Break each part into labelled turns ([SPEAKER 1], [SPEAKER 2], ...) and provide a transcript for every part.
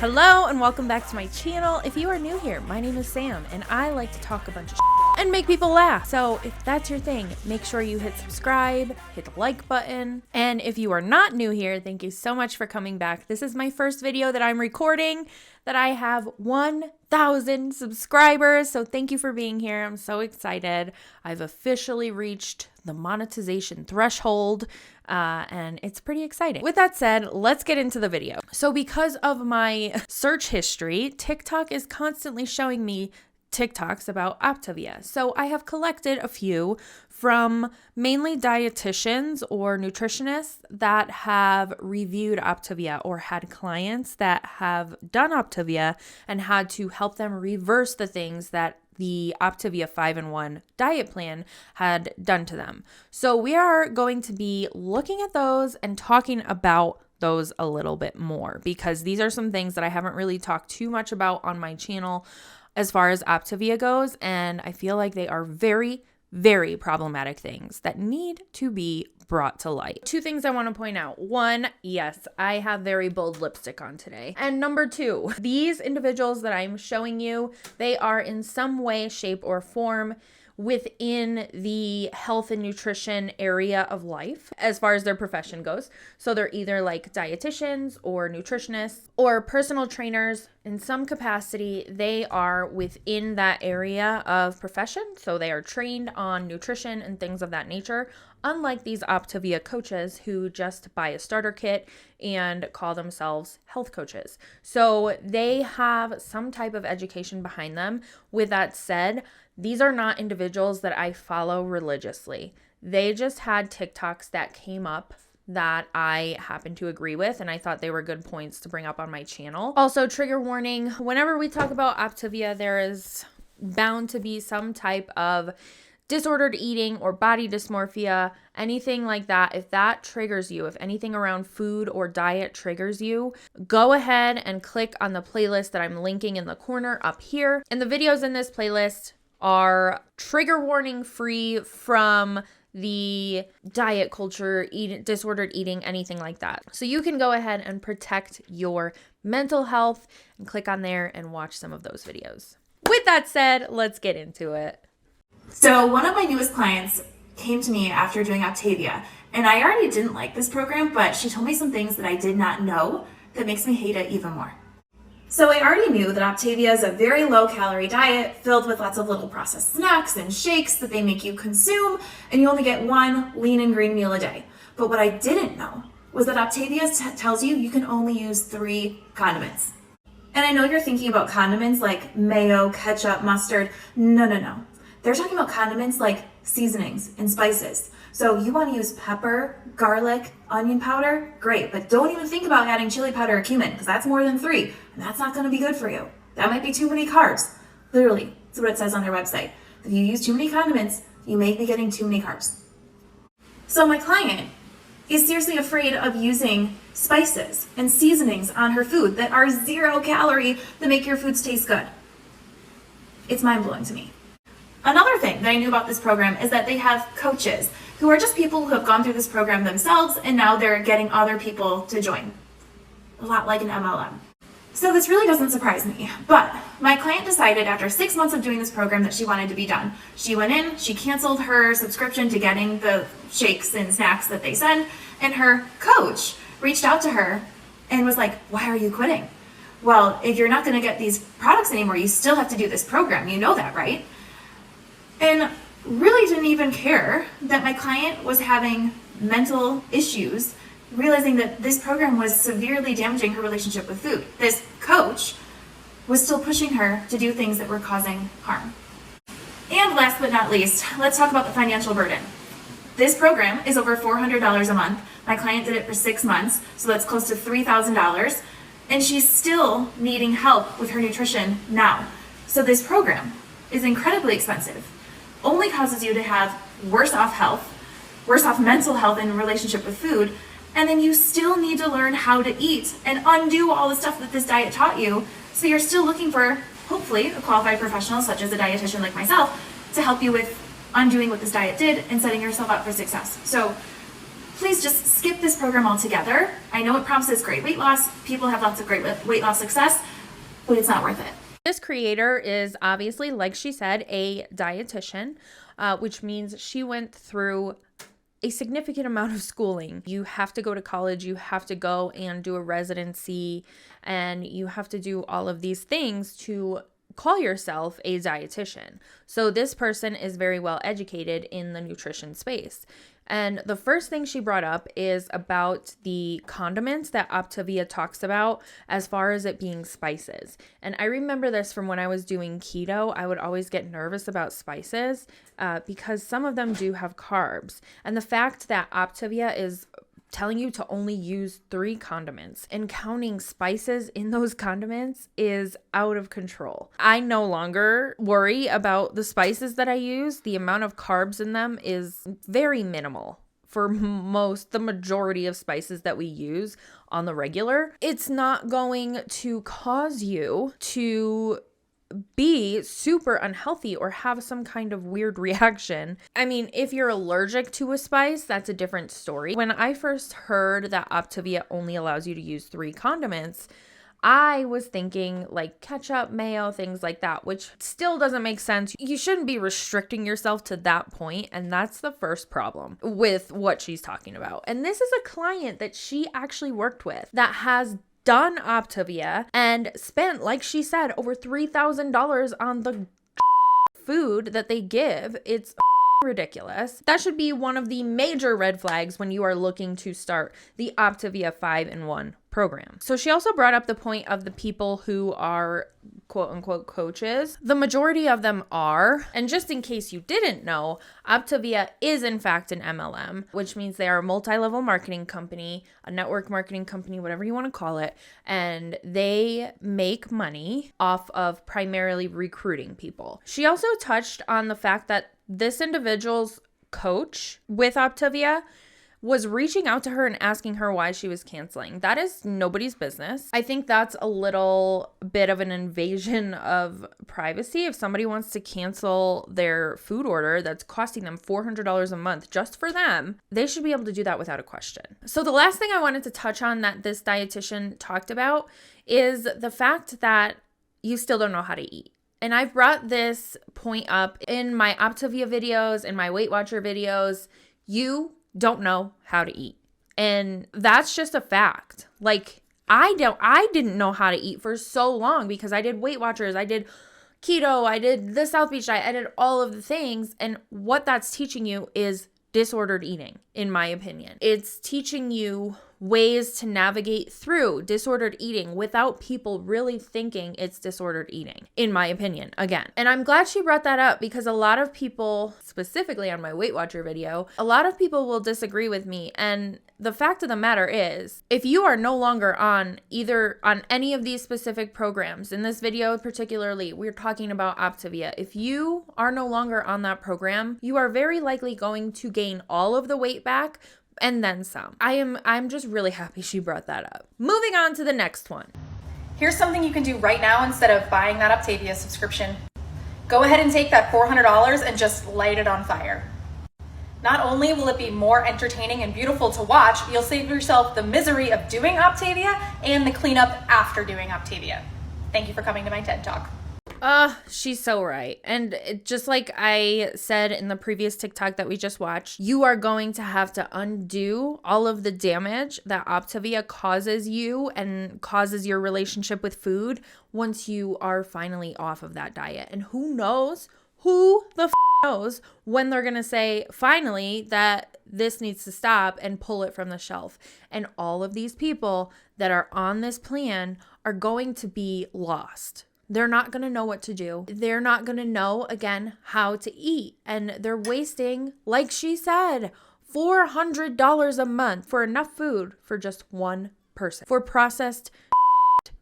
[SPEAKER 1] Hello and welcome back to my channel. If you are new here, my name is Sam and I like to talk a bunch of and make people laugh. So if that's your thing, make sure you hit subscribe, hit the like button. And if you are not new here, thank you so much for coming back. This is my first video that I'm recording that I have 1,000 subscribers. So thank you for being here. I'm so excited. I've officially reached the monetization threshold. And it's pretty exciting. With that said, let's get into the video. So because of my search history, TikTok is constantly showing me TikToks about Optavia. So I have collected a few from mainly dietitians or nutritionists that have reviewed Optavia or had clients that have done Optavia and had to help them reverse the things that the Optavia 5-in-1 diet plan had done to them. So we are going to be looking at those and talking about those a little bit more because these are some things that I haven't really talked too much about on my channel as far as Optavia goes, and I feel like they are very, very problematic things that need to be brought to light. Two things I want to point out. One, yes, I have very bold lipstick on today. And number two, these individuals that I'm showing you, they are in some way, shape, or form within the health and nutrition area of life as far as their profession goes. So they're either like dietitians or nutritionists or personal trainers in some capacity. They are within that area of profession. So they are trained on nutrition and things of that nature, unlike these Optavia coaches who just buy a starter kit and call themselves health coaches. So they have some type of education behind them. With that said, these are not individuals that I follow religiously. They just had TikToks that came up that I happen to agree with, and I thought they were good points to bring up on my channel. Also, trigger warning, whenever we talk about Optavia, there is bound to be some type of disordered eating or body dysmorphia, anything like that. If that triggers you, if anything around food or diet triggers you, go ahead and click on the playlist that I'm linking in the corner up here. And the videos in this playlist are trigger warning free from the diet culture, disordered eating, anything like that. So you can go ahead and protect your mental health and click on there and watch some of those videos. With that said, let's get into it.
[SPEAKER 2] So one of my newest clients came to me after doing Optavia, and I already didn't like this program, but she told me some things that I did not know that makes me hate it even more. So I already knew that Optavia is a very low-calorie diet filled with lots of little processed snacks and shakes that they make you consume, and you only get one lean and green meal a day. But what I didn't know was that Optavia tells you you can only use 3 condiments. And I know you're thinking about condiments like mayo, ketchup, mustard. No. They're talking about condiments like seasonings and spices. So you want to use pepper, garlic, onion powder, great, but don't even think about adding chili powder or cumin because that's more than 3, and that's not going to be good for you. That might be too many carbs. Literally, that's what it says on their website. If you use too many condiments, you may be getting too many carbs. So my client is seriously afraid of using spices and seasonings on her food that are 0 calorie that make your foods taste good. It's mind-blowing to me. Another thing that I knew about this program is that they have coaches who are just people who have gone through this program themselves and now they're getting other people to join. A lot like an MLM. So this really doesn't surprise me, but my client decided after 6 months of doing this program that she wanted to be done. She went in, she canceled her subscription to getting the shakes and snacks that they send, and her coach reached out to her and was like, "Why are you quitting?" "Well, if you're not going to get these products anymore, you still have to do this program. You know that, right?" And really didn't even care that my client was having mental issues, realizing that this program was severely damaging her relationship with food. This coach was still pushing her to do things that were causing harm. And last but not least, let's talk about the financial burden. This program is over $400 a month. My client did it for 6 months, so that's close to $3,000. And she's still needing help with her nutrition now. So this program is incredibly expensive. Only causes you to have worse off health, worse off mental health in relationship with food, and then you still need to learn how to eat and undo all the stuff that this diet taught you. So you're still looking for, hopefully, a qualified professional such as a dietitian like myself to help you with undoing what this diet did and setting yourself up for success. So please just skip this program altogether. I know it promises great weight loss. People have lots of great weight loss success, but it's not worth it.
[SPEAKER 1] This creator is obviously, like she said, a dietitian, which means she went through a significant amount of schooling. You have to go to college, you have to go and do a residency, and you have to do all of these things to call yourself a dietitian. So this person is very well educated in the nutrition space. And the first thing she brought up is about the condiments that Optavia talks about as far as it being spices. And I remember this from when I was doing keto. I would always get nervous about spices because some of them do have carbs. And the fact that Optavia is telling you to only use 3 condiments and counting spices in those condiments is out of control. I no longer worry about the spices that I use. The amount of carbs in them is very minimal for the majority of spices that we use on the regular. It's not going to cause you to be super unhealthy or have some kind of weird reaction. I mean, if you're allergic to a spice, that's a different story. When I first heard that Optavia only allows you to use 3 condiments, I was thinking like ketchup, mayo, things like that, which still doesn't make sense. You shouldn't be restricting yourself to that point, and that's the first problem with what she's talking about. And this is a client that she actually worked with that has done Optavia and spent, like she said, over $3,000 on the food that they give. It's ridiculous. That should be one of the major red flags when you are looking to start the Optavia 5-in-1 program. So she also brought up the point of the people who are quote unquote coaches. The majority of them are, and just in case you didn't know, Optavia is in fact an MLM, which means they are a multi-level marketing company, a network marketing company, whatever you want to call it, and they make money off of primarily recruiting people. She also touched on the fact that this individual's coach with Optavia was reaching out to her and asking her why she was canceling. That is nobody's business. I think that's a little bit of an invasion of privacy. If somebody wants to cancel their food order that's costing them $400 a month just for them, they should be able to do that without a question. So the last thing I wanted to touch on that this dietitian talked about is the fact that you still don't know how to eat. And I've brought this point up in my Optavia videos, in my Weight Watcher videos. You don't know how to eat. And that's just a fact. Like, I didn't know how to eat for so long because I did Weight Watchers, I did keto, I did the South Beach diet, I did all of the things. And what that's teaching you is disordered eating, in my opinion. It's teaching you ways to navigate through disordered eating without people really thinking it's disordered eating, in my opinion, again. And I'm glad she brought that up because a lot of people, specifically on my Weight Watcher video, a lot of people will disagree with me. And the fact of the matter is, if you are no longer on any of these specific programs, in this video particularly, we're talking about Optavia. If you are no longer on that program, you are very likely going to gain all of the weight back and then some. I'm just really happy she brought that up. Moving on to the next one.
[SPEAKER 3] Here's something you can do right now instead of buying that Optavia subscription. Go ahead and take that $400 and just light it on fire. Not only will it be more entertaining and beautiful to watch, you'll save yourself the misery of doing Optavia and the cleanup after doing Optavia. Thank you for coming to my TED Talk.
[SPEAKER 1] She's so right. And just like I said in the previous TikTok that we just watched, you are going to have to undo all of the damage that Optavia causes you and causes your relationship with food once you are finally off of that diet. And who knows when they're going to say finally that this needs to stop and pull it from the shelf. And all of these people that are on this plan are going to be lost. They're not going to know what to do. They're not going to know, again, how to eat. And they're wasting, like she said, $400 a month for enough food for just one person. For processed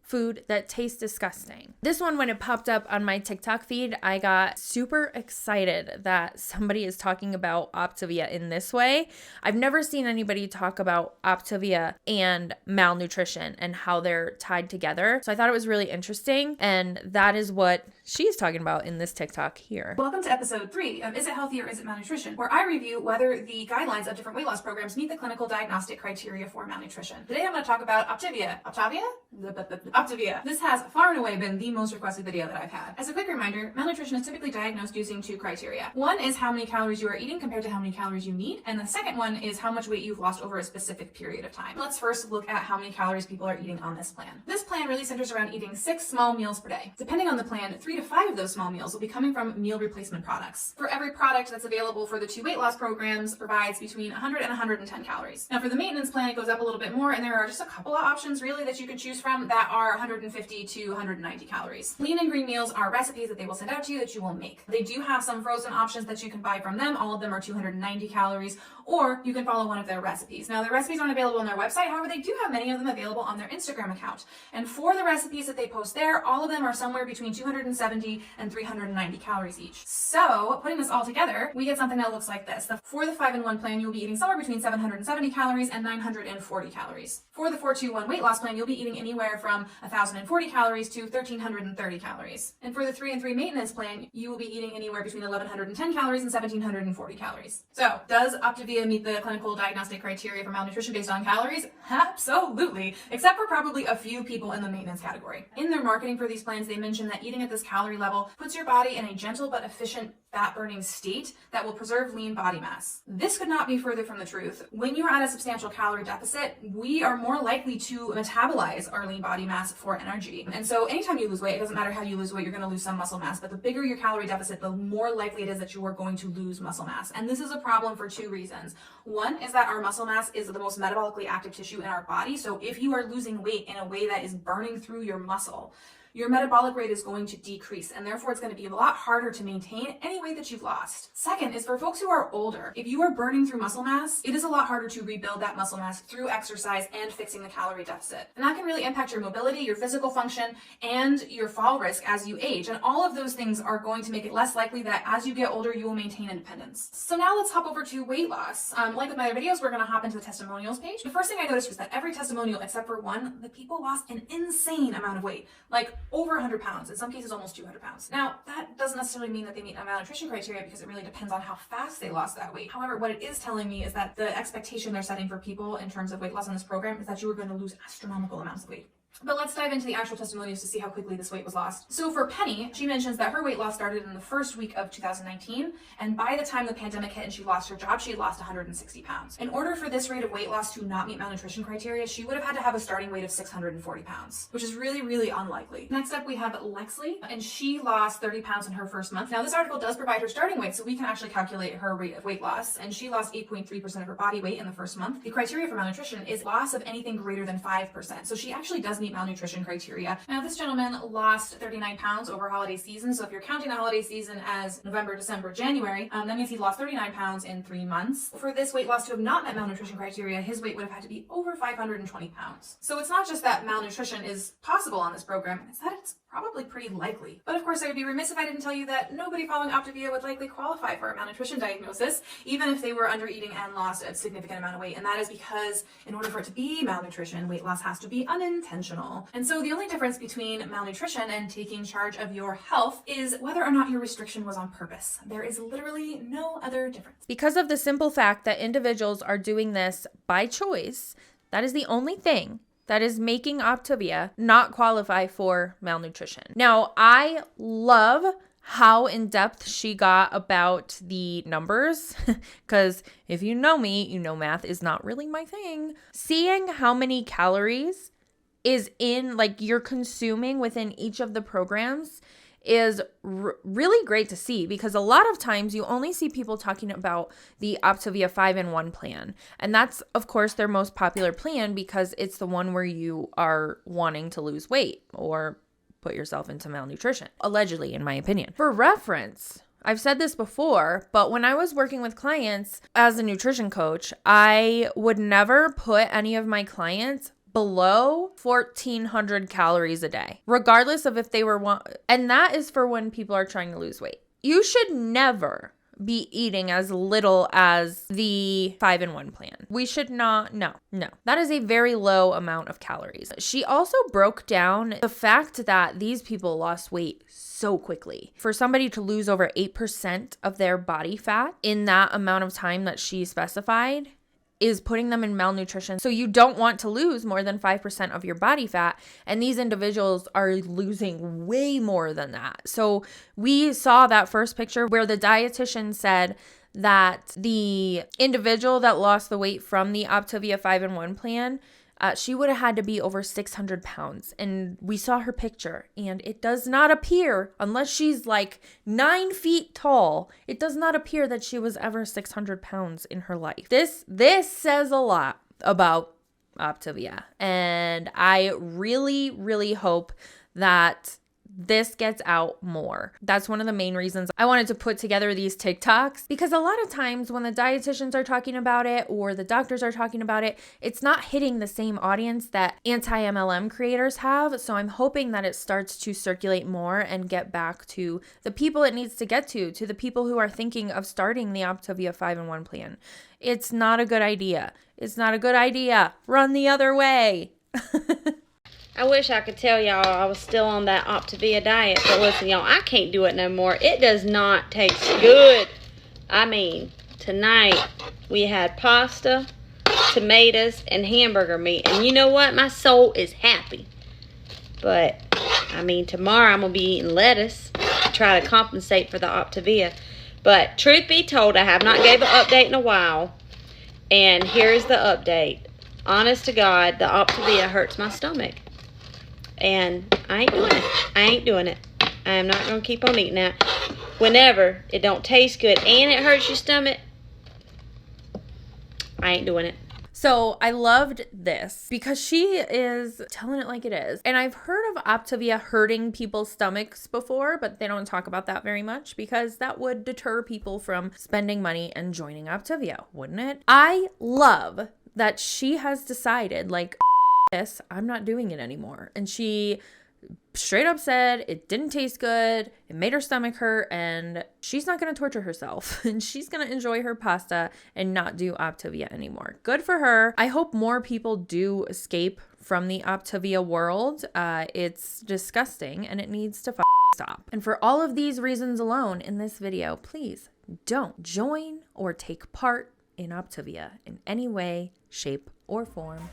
[SPEAKER 1] food that tastes disgusting. This one, when it popped up on my TikTok feed, I got super excited that somebody is talking about Optavia in this way. I've never seen anybody talk about Optavia and malnutrition and how they're tied together. So I thought it was really interesting. And that is what she's talking about in this TikTok here.
[SPEAKER 4] Welcome to episode 3 of Is It Healthy or Is It Malnutrition, where I review whether the guidelines of different weight loss programs meet the clinical diagnostic criteria for malnutrition. Today I'm going to talk about Optavia. Optavia. This has far and away been the most requested video that I've had. As a quick reminder, malnutrition is typically diagnosed using 2 criteria. One is how many calories you are eating compared to how many calories you need, and the second one is how much weight you've lost over a specific period of time. Let's first look at how many calories people are eating on this plan. This plan really centers around eating 6 small meals per day. Depending on the plan, 3 to 5 of those small meals will be coming from meal replacement products. For every product that's available for the 2 weight loss programs provides between 100 and 110 calories. Now for the maintenance plan, it goes up a little bit more, and there are just a couple of options really that you can choose from that are 150 to 190 calories. Lean and green meals are recipes that they will send out to you that you will make. They do have some frozen options that you can buy from them. All of them are 290 calories, or you can follow one of their recipes. Now their recipes aren't available on their website, however they do have many of them available on their Instagram account. And for the recipes that they post there, all of them are somewhere between 270 and 390 calories each. So putting this all together, we get something that looks like this. For the 5-in-1 plan, you'll be eating somewhere between 770 calories and 940 calories. For the 4-2-1 weight loss plan, you'll be eating anywhere from 1,040 calories to 1,330 calories. And for the 3-in-3 maintenance plan, you will be eating anywhere between 1,110 calories and 1,740 calories. So does Optavia meet the clinical diagnostic criteria for malnutrition based on calories? Absolutely, except for probably a few people in the maintenance category. In their marketing for these plans, they mention that eating at this calorie level puts your body in a gentle but efficient fat-burning state that will preserve lean body mass. This could not be further from the truth. When you are at a substantial calorie deficit, we are more likely to metabolize our lean body mass for energy. And so anytime you lose weight, it doesn't matter how you lose weight, you're going to lose some muscle mass, but the bigger your calorie deficit, the more likely it is that you are going to lose muscle mass. And this is a problem for 2 reasons. One is that our muscle mass is the most metabolically active tissue in our body. So if you are losing weight in a way that is burning through your muscle, your metabolic rate is going to decrease, and therefore it's going to be a lot harder to maintain any weight that you've lost. Second is for folks who are older, if you are burning through muscle mass, it is a lot harder to rebuild that muscle mass through exercise and fixing the calorie deficit. And that can really impact your mobility, your physical function, and your fall risk as you age. And all of those things are going to make it less likely that as you get older, you will maintain independence. So now let's hop over to weight loss. Like with my other videos, we're going to hop into the testimonials page. The first thing I noticed was that every testimonial, except for one, the people lost an insane amount of weight, like over 100 pounds, in some cases almost 200 pounds. Now, that doesn't necessarily mean that they meet a malnutrition criteria because it really depends on how fast they lost that weight. However, what it is telling me is that the expectation they're setting for people in terms of weight loss in this program is that you are going to lose astronomical amounts of weight. But let's dive into the actual testimonials to see how quickly this weight was lost. So for Penny, she mentions that her weight loss started in the first week of 2019, and by the time the pandemic hit and she lost her job, she had lost 160 pounds. In order for this rate of weight loss to not meet malnutrition criteria, she would have had to have a starting weight of 640 pounds, which is really, really unlikely. Next up, we have Lexley, and she lost 30 pounds in her first month. Now, this article does provide her starting weight, so we can actually calculate her rate of weight loss, and she lost 8.3% of her body weight in the first month. The criteria for malnutrition is loss of anything greater than 5%, so she actually does meet malnutrition criteria. Now, this gentleman lost 39 pounds over holiday season. So if you're counting the holiday season as November, December, January, that means he lost 39 pounds in 3 months. For this weight loss to have not met malnutrition criteria, his weight would have had to be over 520 pounds. So it's not just that malnutrition is possible on this program, it's that it's probably pretty likely. But of course, I would be remiss if I didn't tell you that nobody following Optavia would likely qualify for a malnutrition diagnosis, even if they were under eating and lost a significant amount of weight. And that is because in order for it to be malnutrition, weight loss has to be unintentional. And so the only difference between malnutrition and taking charge of your health is whether or not your restriction was on purpose. There is literally no other difference.
[SPEAKER 1] Because of the simple fact that individuals are doing this by choice, that is the only thing that is making Optavia not qualify for malnutrition. Now, I love how in-depth she got about the numbers, because if you know me, you know math is not really my thing. Seeing how many calories is in, like, you're consuming within each of the programs is really great to see, because a lot of times you only see people talking about the Optavia 5-in-1 plan. And that's, of course, their most popular plan because it's the one where you are wanting to lose weight or put yourself into malnutrition, allegedly, in my opinion. For reference, I've said this before, but when I was working with clients as a nutrition coach, I would never put any of my clients below 1,400 calories a day, regardless of if they were and that is for when people are trying to lose weight. You should never be eating as little as the 5-in-1 plan. We should not, no. That is a very low amount of calories. She also broke down the fact that these people lost weight so quickly. For somebody to lose over 8% of their body fat in that amount of time that she specified is putting them in malnutrition. So you don't want to lose more than 5% of your body fat. And these individuals are losing way more than that. So we saw that first picture where the dietitian said that the individual that lost the weight from the Optavia 5-in-1 plan, she would have had to be over 600 pounds. And we saw her picture, and it does not appear, unless she's like 9 feet tall, it does not appear that she was ever 600 pounds in her life. This says a lot about Optavia. And I really, really hope that this gets out more. That's one of the main reasons I wanted to put together these TikToks, because a lot of times when the dietitians are talking about it or the doctors are talking about it, it's not hitting the same audience that anti-MLM creators have. So I'm hoping that it starts to circulate more and get back to the people it needs to get to the people who are thinking of starting the Optavia 5-in-1 plan. It's not a good idea. It's not a good idea. Run the other way.
[SPEAKER 5] I wish I could tell y'all I was still on that Optavia diet, but listen, y'all, I can't do it no more. It does not taste good. I mean, tonight we had pasta, tomatoes, and hamburger meat, and you know what? My soul is happy. But, I mean, tomorrow I'm going to be eating lettuce to try to compensate for the Optavia. But, truth be told, I have not gave an update in a while, and here's the update. Honest to God, the Optavia hurts my stomach. And I ain't doing it. I ain't doing it. I am not going to keep on eating that. Whenever it don't taste good and it hurts your stomach, I ain't doing it.
[SPEAKER 1] So I loved this because she is telling it like it is. And I've heard of Optavia hurting people's stomachs before, but they don't talk about that very much because that would deter people from spending money and joining Optavia, wouldn't it? I love that she has decided, like, this, I'm not doing it anymore. And she straight up said it didn't taste good, it made her stomach hurt, and she's not going to torture herself. And she's going to enjoy her pasta and not do Optavia anymore. Good for her. I hope more people do escape from the Optavia world. It's disgusting and it needs to stop. And for all of these reasons alone in this video, please don't join or take part in Optavia in any way, shape, or form.